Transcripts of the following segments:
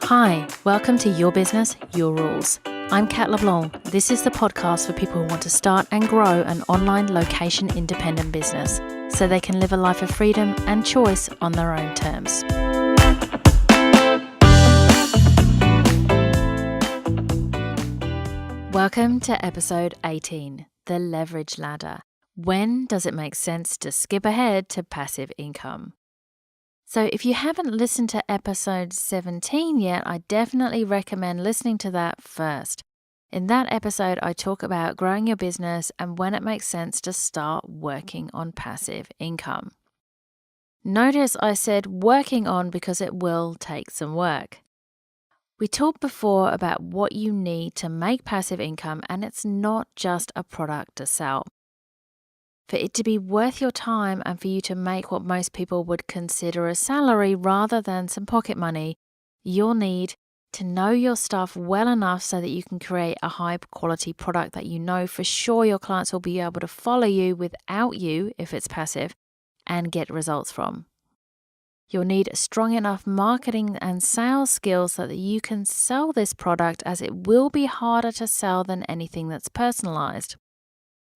Hi, welcome to Your Business, Your Rules. I'm Kat LeBlanc. This is the podcast for people who want to start and grow an online location-independent business so they can live a life of freedom and choice on their own terms. Welcome to episode 18, The Leverage Ladder. When does it make sense to skip ahead to passive income? So if you haven't listened to episode 17 yet, I definitely recommend listening to that first. In that episode, I talk about growing your business and when it makes sense to start working on passive income. Notice I said working on because it will take some work. We talked before about what you need to make passive income, and it's not just a product to sell. For it to be worth your time and for you to make what most people would consider a salary rather than some pocket money, you'll need to know your stuff well enough so that you can create a high quality product that you know for sure your clients will be able to follow you without you, if it's passive, and get results from. You'll need strong enough marketing and sales skills so that you can sell this product, as it will be harder to sell than anything that's personalized.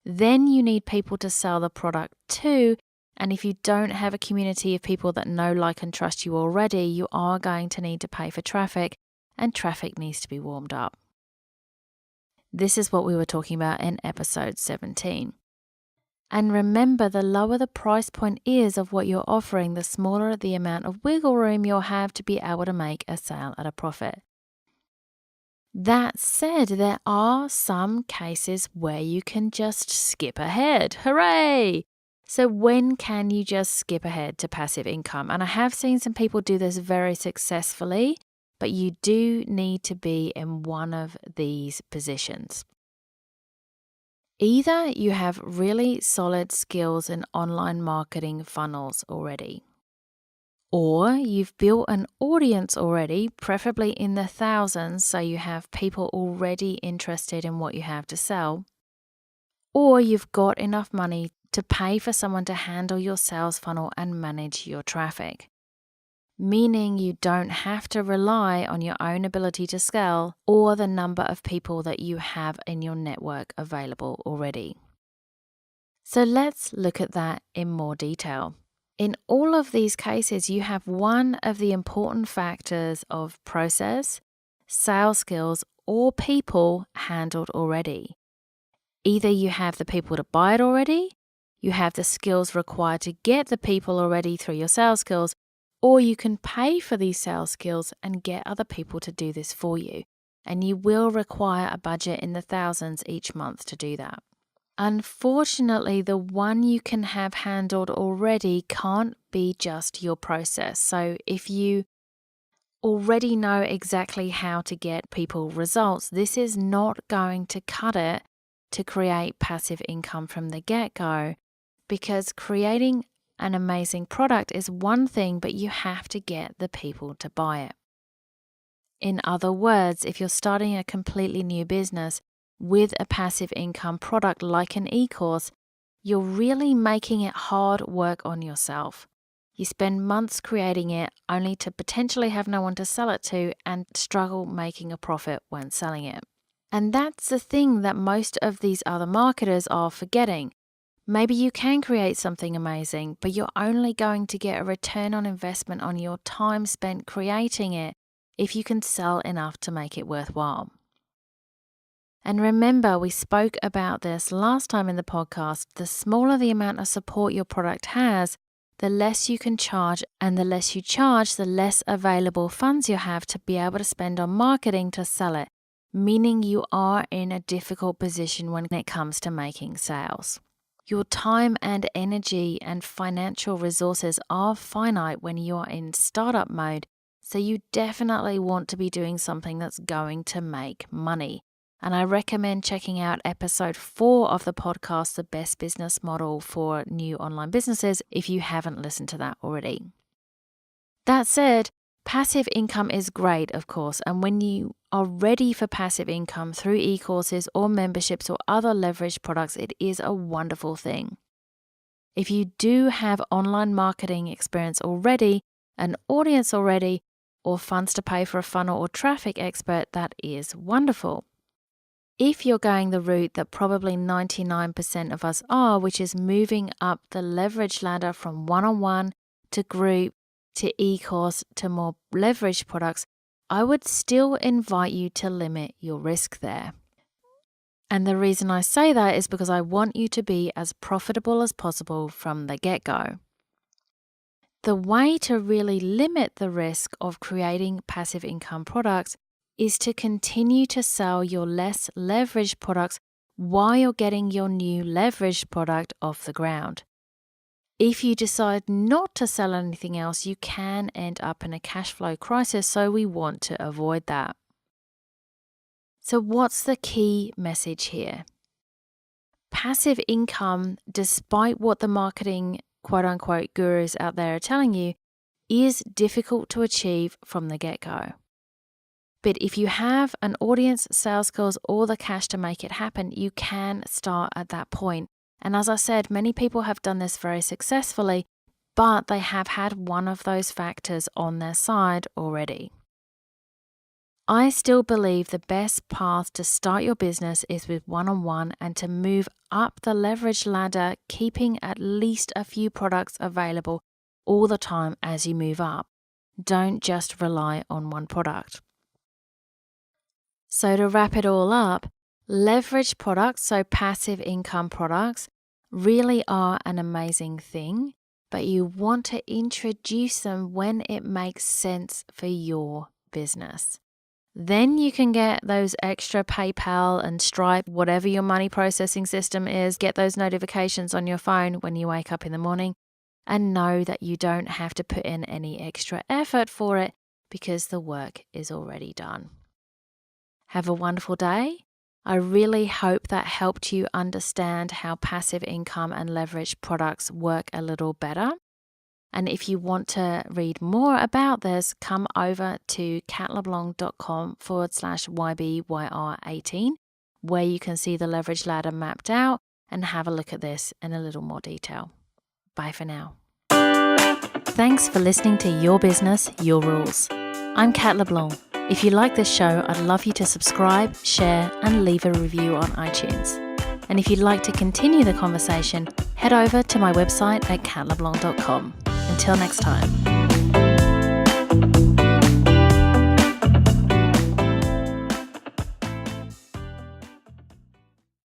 Then you need people to sell the product to, and if you don't have a community of people that know, like, and trust you already, you are going to need to pay for traffic, and traffic needs to be warmed up. This is what we were talking about in episode 17. And remember, the lower the price point is of what you're offering, the smaller the amount of wiggle room you'll have to be able to make a sale at a profit. That said, there are some cases where you can just skip ahead. Hooray! So when can you just skip ahead to passive income? And I have seen some people do this very successfully, but you do need to be in one of these positions. Either you have really solid skills in online marketing funnels already, or you've built an audience already, preferably in the thousands, so you have people already interested in what you have to sell, or you've got enough money to pay for someone to handle your sales funnel and manage your traffic, meaning you don't have to rely on your own ability to scale or the number of people that you have in your network available already. So let's look at that in more detail. In all of these cases, you have one of the important factors of process, sales skills, or people handled already. Either you have the people to buy it already, you have the skills required to get the people already through your sales skills, or you can pay for these sales skills and get other people to do this for you. And you will require a budget in the thousands each month to do that. Unfortunately, the one you can have handled already can't be just your process. So if you already know exactly how to get people results, this is not going to cut it to create passive income from the get-go, because creating an amazing product is one thing, but you have to get the people to buy it. In other words, if you're starting a completely new business with a passive income product like an e-course, you're really making it hard work on yourself. You spend months creating it only to potentially have no one to sell it to and struggle making a profit when selling it. And that's the thing that most of these other marketers are forgetting. Maybe you can create something amazing, but you're only going to get a return on investment on your time spent creating it if you can sell enough to make it worthwhile. And remember, we spoke about this last time in the podcast. The smaller the amount of support your product has, the less you can charge, and the less you charge, the less available funds you have to be able to spend on marketing to sell it, meaning you are in a difficult position when it comes to making sales. Your time and energy and financial resources are finite when you are in startup mode, so you definitely want to be doing something that's going to make money. And I recommend checking out episode 4 of the podcast, The Best Business Model for New Online Businesses, if you haven't listened to that already. That said, passive income is great, of course, and when you are ready for passive income through e-courses or memberships or other leveraged products, it is a wonderful thing. If you do have online marketing experience already, an audience already, or funds to pay for a funnel or traffic expert, that is wonderful. If you're going the route that probably 99% of us are, which is moving up the leverage ladder from one-on-one to group to e-course to more leveraged products, I would still invite you to limit your risk there. And the reason I say that is because I want you to be as profitable as possible from the get-go. The way to really limit the risk of creating passive income products is to continue to sell your less leveraged products while you're getting your new leveraged product off the ground. If you decide not to sell anything else, you can end up in a cash flow crisis, so we want to avoid that. So what's the key message here? Passive income, despite what the marketing quote-unquote gurus out there are telling you, is difficult to achieve from the get-go. But if you have an audience, sales skills, or the cash to make it happen, you can start at that point. And as I said, many people have done this very successfully, but they have had one of those factors on their side already. I still believe the best path to start your business is with one-on-one and to move up the leverage ladder, keeping at least a few products available all the time as you move up. Don't just rely on one product. So to wrap it all up, leverage products, so passive income products, really are an amazing thing, but you want to introduce them when it makes sense for your business. Then you can get those extra PayPal and Stripe, whatever your money processing system is, get those notifications on your phone when you wake up in the morning and know that you don't have to put in any extra effort for it because the work is already done. Have a wonderful day. I really hope that helped you understand how passive income and leverage products work a little better. And if you want to read more about this, come over to katleblanc.com/YBYR18, where you can see the leverage ladder mapped out and have a look at this in a little more detail. Bye for now. Thanks for listening to Your Business, Your Rules. I'm Kat LeBlanc. If you like this show, I'd love you to subscribe, share, and leave a review on iTunes. And if you'd like to continue the conversation, head over to my website at katleblanc.com. Until next time.